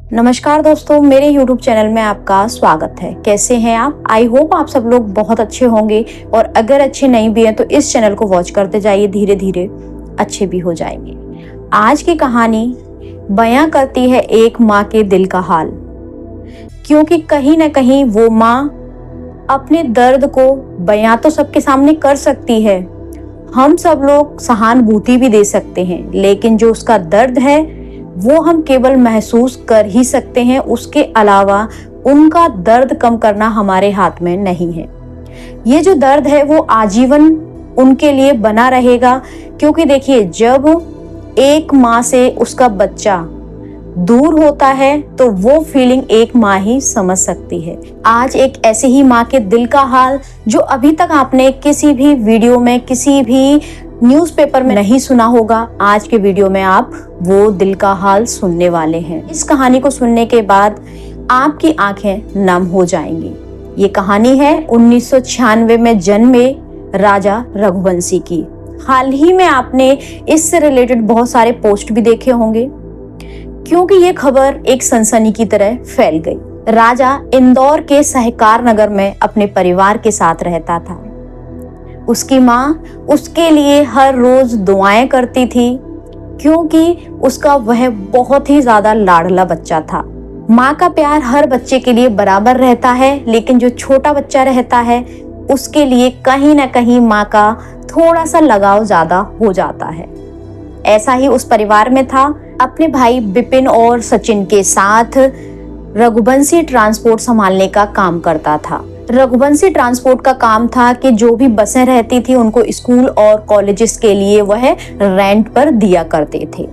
नमस्कार दोस्तों, मेरे YouTube चैनल में आपका स्वागत है। कैसे हैं आप? आई होप आप सब लोग बहुत अच्छे होंगे और अगर अच्छे नहीं भी हैं तो इस चैनल को वॉच करते जाइए, धीरे धीरे अच्छे भी हो जाएंगे। आज की कहानी बयां करती है एक माँ के दिल का हाल, क्योंकि कहीं ना कहीं वो माँ अपने दर्द को बयां तो सबके सामने कर सकती है, हम सब लोग सहानुभूति भी दे सकते हैं, लेकिन जो उसका दर्द है वो हम केवल महसूस कर ही सकते हैं। उसके अलावा उनका दर्द कम करना हमारे हाथ में नहीं है। ये जो दर्द है वो आजीवन उनके लिए बना रहेगा, क्योंकि देखिए, जब एक माँ से उसका बच्चा दूर होता है तो वो फीलिंग एक माँ ही समझ सकती है। आज एक ऐसे ही माँ के दिल का हाल जो अभी तक आपने किसी भी वीडियो में, किसी भी न्यूज़पेपर में नहीं सुना होगा, आज के वीडियो में आप वो दिल का हाल सुनने वाले हैं। इस कहानी को सुनने के बाद आपकी आंखें नम हो जाएंगी। ये कहानी है 1996 में जन्मे राजा रघुवंशी की। हाल ही में आपने इससे रिलेटेड बहुत सारे पोस्ट भी देखे होंगे, क्योंकि ये खबर एक सनसनी की तरह फैल गई। राजा इंदौर के सहकार नगर में अपने परिवार के साथ रहता था। उसकी माँ उसके लिए हर रोज दुआएं करती थी, क्योंकि उसका वह बहुत ही ज्यादा लाडला बच्चा था। माँ का प्यार हर बच्चे के लिए बराबर रहता है, लेकिन जो छोटा बच्चा रहता है उसके लिए कहीं ना कहीं माँ का थोड़ा सा लगाव ज्यादा हो जाता है। ऐसा ही उस परिवार में था। अपने भाई विपिन और सचिन के साथ रघुवंशी ट्रांसपोर्ट संभालने का काम करता था। रघुवंशी ट्रांसपोर्ट का काम था कि जो भी बसें रहती थी उनको स्कूल और कॉलेजेस के लिए वह रेंट पर दिया करते थे।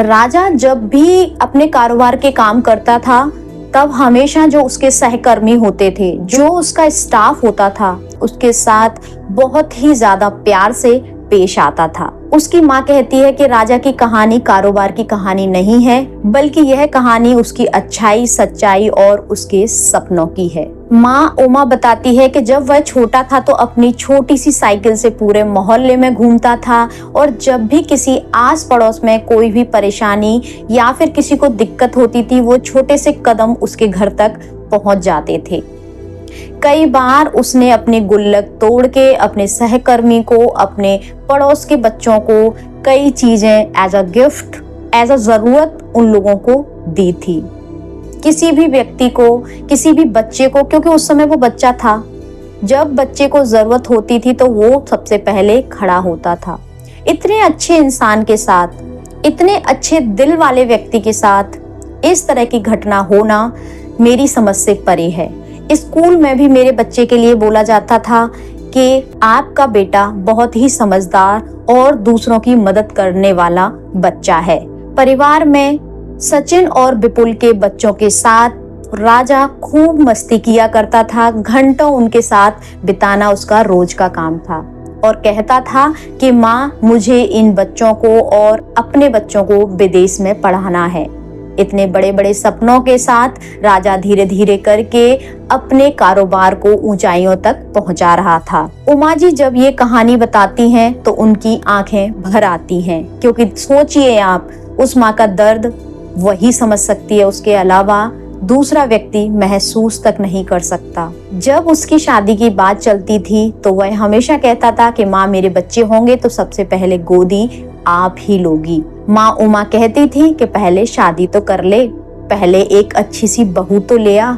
राजा जब भी अपने कारोबार के काम करता था तब हमेशा जो उसके सहकर्मी होते थे, जो उसका स्टाफ होता था, उसके साथ बहुत ही ज्यादा प्यार से पेश आता था। उसकी माँ कहती है कि राजा की कहानी कारोबार की कहानी नहीं है, बल्कि यह कहानी उसकी अच्छाई, सच्चाई और उसके सपनों की है। माँ उमा बताती है कि जब वह छोटा था तो अपनी छोटी सी साइकिल से पूरे मोहल्ले में घूमता था, और जब भी किसी आस पड़ोस में कोई भी परेशानी या फिर किसी को दिक्कत होती थी, वो छोटे से कदम उसके घर तक पहुंच जाते थे। कई बार उसने अपने गुल्लक तोड़ के अपने सहकर्मी को, अपने पड़ोस के बच्चों को कई चीजें as a gift, as a जरूरत उन लोगों को दी थी। किसी भी व्यक्ति को, किसी भी बच्चे को, क्योंकि उस समय वो बच्चा था, जब बच्चे को जरूरत होती थी तो वो सबसे पहले खड़ा होता था। इतने अच्छे इंसान के साथ, इतने अच्छे दिल वाले व्यक्ति के साथ इस तरह की घटना होना मेरी समझ से परे है। स्कूल में भी मेरे बच्चे के लिए बोला जाता था कि आपका बेटा बहुत ही समझदार और दूसरों की मदद करने वाला बच्चा है। परिवार में सचिन और विपुल के बच्चों के साथ राजा खूब मस्ती किया करता था। घंटों उनके साथ बिताना उसका रोज का काम था, और कहता था कि माँ, मुझे इन बच्चों को और अपने बच्चों को विदेश में पढ़ाना है। इतने बड़े बड़े सपनों के साथ राजा धीरे धीरे करके अपने कारोबार को ऊंचाइयों तक पहुंचा रहा था। उमा जी जब ये कहानी बताती हैं तो उनकी आंखें भर आती हैं, क्योंकि सोचिए आप, उस माँ का दर्द वही समझ सकती है, उसके अलावा दूसरा व्यक्ति महसूस तक नहीं कर सकता। जब उसकी शादी की बात चलती थी तो वह हमेशा कहता था कि माँ, मेरे बच्चे होंगे तो सबसे पहले गोदी आप ही लोगी। माँ उमा कहती थी कि पहले शादी तो कर ले, पहले एक अच्छी सी बहू तो ले आ।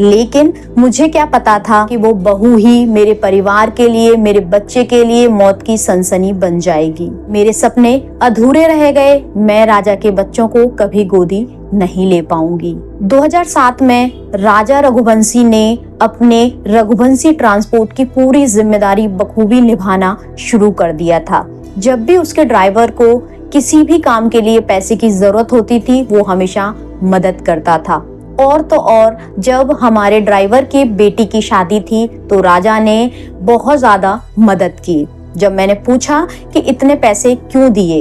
लेकिन मुझे क्या पता था कि वो बहू ही मेरे परिवार के लिए, मेरे बच्चे के लिए मौत की सनसनी बन जाएगी। मेरे सपने अधूरे रह गए, मैं राजा के बच्चों को कभी गोदी नहीं ले पाऊंगी। 2007 में राजा रघुवंशी ने अपने रघुवंशी ट्रांसपोर्ट की पूरी जिम्मेदारी बखूबी निभाना शुरू कर दिया था। जब भी उसके ड्राइवर को किसी भी काम के लिए पैसे की जरूरत होती थी, वो हमेशा मदद करता था। और तो और, जब हमारे ड्राइवर की बेटी की शादी थी तो राजा ने बहुत ज्यादा मदद की। जब मैंने पूछा कि इतने पैसे क्यों दिए,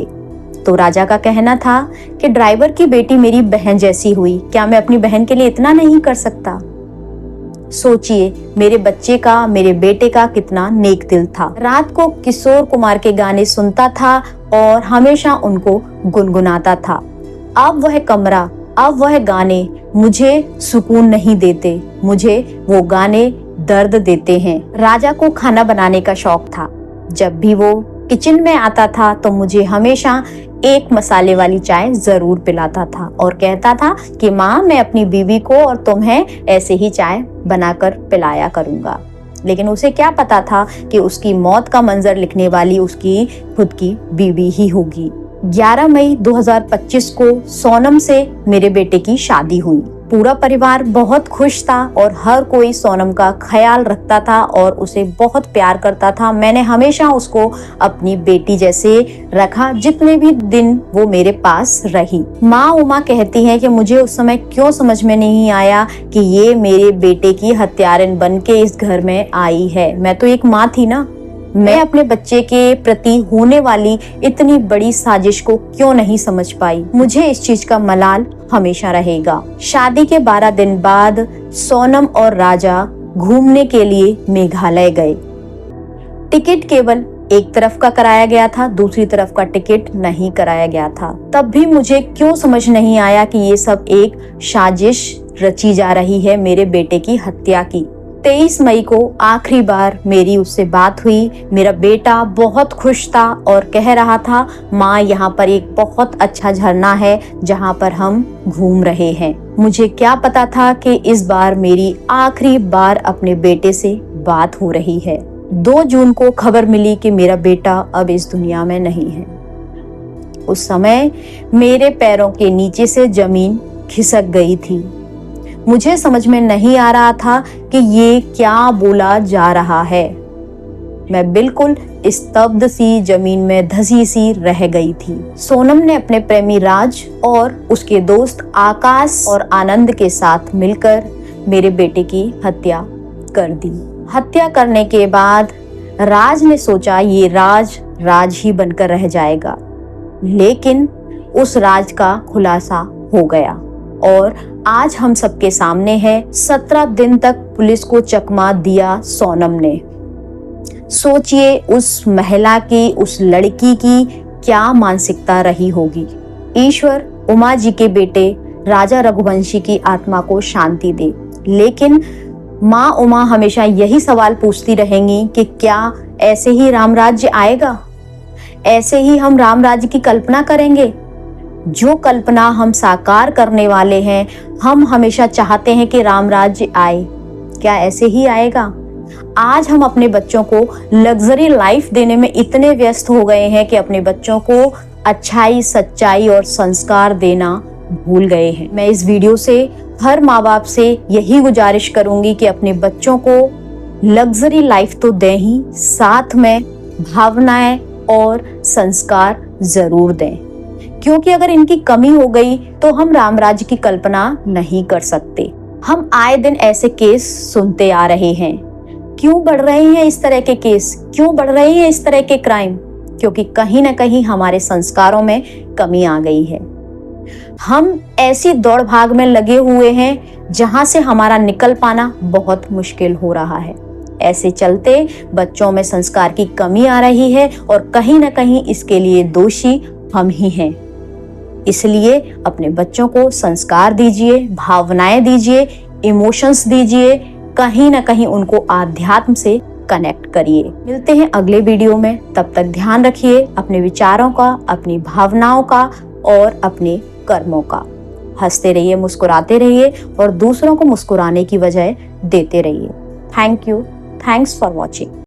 तो राजा का कहना था कि ड्राइवर की बेटी मेरी बहन जैसी हुई, क्या मैं अपनी बहन के लिए इतना नहीं कर सकता। सोचिए, मेरे बच्चे का, मेरे बेटे का कितना नेक दिल था। रात को किशोर कुमार के गाने सुनता था और हमेशा उनको गुनगुनाता था। अब वह कमरा, अब वह गाने मुझे सुकून नहीं देते, मुझे वो गाने दर्द देते हैं। राजा को खाना बनाने का शौक था। जब भी वो किचन में आता था तो मुझे हमेशा एक मसाले वाली चाय जरूर पिलाता था और कहता था कि माँ, मैं अपनी बीवी को और तुम्हें ऐसे ही चाय बनाकर पिलाया करूंगा। लेकिन उसे क्या पता था कि उसकी मौत का मंजर लिखने वाली उसकी खुद की बीवी ही होगी। 11 मई 2025 को सोनम से मेरे बेटे की शादी हुई। पूरा परिवार बहुत खुश था और हर कोई सोनम का ख्याल रखता था और उसे बहुत प्यार करता था। मैंने हमेशा उसको अपनी बेटी जैसे रखा जितने भी दिन वो मेरे पास रही। माँ उमा कहती है कि मुझे उस समय क्यों समझ में नहीं आया कि ये मेरे बेटे की हत्यारन बन के इस घर में आई है। मैं तो एक माँ थी ना, मैं अपने बच्चे के प्रति होने वाली इतनी बड़ी साजिश को क्यों नहीं समझ पाई। मुझे इस चीज का मलाल हमेशा रहेगा। शादी के 12 दिन बाद सोनम और राजा घूमने के लिए मेघालय गए। टिकट केवल एक तरफ का कराया गया था, दूसरी तरफ का टिकट नहीं कराया गया था। तब भी मुझे क्यों समझ नहीं आया कि ये सब एक साजिश रची जा रही है मेरे बेटे की हत्या की। 23 मई को आखिरी बार मेरी उससे बात हुई। मेरा बेटा बहुत खुश था और कह रहा था, माँ, यहाँ पर एक बहुत अच्छा झरना है जहाँ पर हम घूम रहे हैं। मुझे क्या पता था कि इस बार मेरी आखिरी बार अपने बेटे से बात हो रही है। 2 जून को खबर मिली कि मेरा बेटा अब इस दुनिया में नहीं है। उस समय मेरे पैरों के नीचे से जमीन खिसक गई थी। मुझे समझ में नहीं आ रहा था कि ये क्या बोला जा रहा है। मैं बिल्कुल स्तब्ध सी जमीन में धसी सी रह गई थी। सोनम ने अपने प्रेमी राज और उसके दोस्त आकाश और आनंद के साथ मिलकर मेरे बेटे की हत्या कर दी। हत्या करने के बाद राज ने सोचा ये राज ही बनकर रह जाएगा, लेकिन उस राज का खुलासा हो गया और आज हम सबके सामने है। 17 दिन तक पुलिस को चकमा दिया सोनम ने। सोचिए उस महिला की, उस लड़की की क्या मानसिकता रही होगी। ईश्वर उमा जी के बेटे राजा रघुवंशी की आत्मा को शांति दे। लेकिन माँ उमा हमेशा यही सवाल पूछती रहेंगी कि क्या ऐसे ही राम राज्य आएगा? ऐसे ही हम राम राज्य की कल्पना करेंगे? जो कल्पना हम साकार करने वाले हैं, हम हमेशा चाहते हैं कि राम राज्य आए। क्या ऐसे ही आएगा? आज हम अपने बच्चों को लग्जरी लाइफ देने में इतने व्यस्त हो गए हैं कि अपने बच्चों को अच्छाई, सच्चाई और संस्कार देना भूल गए हैं। मैं इस वीडियो से हर माँ बाप से यही गुजारिश करूंगी कि अपने बच्चों को लग्जरी लाइफ तो दें ही, साथ में भावनाएं और संस्कार जरूर दें, क्योंकि अगर इनकी कमी हो गई तो हम राम राज्य की कल्पना नहीं कर सकते। हम आए दिन ऐसे केस सुनते आ रहे हैं। क्यों बढ़ रहे हैं इस तरह के केस? क्यों बढ़ रहे हैं इस तरह के क्राइम? क्योंकि कहीं ना कहीं हमारे संस्कारों में कमी आ गई है। हम ऐसी दौड़ भाग में लगे हुए हैं जहां से हमारा निकल पाना बहुत मुश्किल हो रहा है। ऐसे चलते बच्चों में संस्कार की कमी आ रही है और कहीं ना कहीं इसके लिए दोषी हम ही हैं। इसलिए अपने बच्चों को संस्कार दीजिए, भावनाएं दीजिए, इमोशंस दीजिए, कहीं ना कहीं उनको आध्यात्म से कनेक्ट करिए। मिलते हैं अगले वीडियो में, तब तक ध्यान रखिए अपने विचारों का, अपनी भावनाओं का और अपने कर्मों का। हंसते रहिए, मुस्कुराते रहिए और दूसरों को मुस्कुराने की वजह देते रहिए। Thank you. Thanks for watching.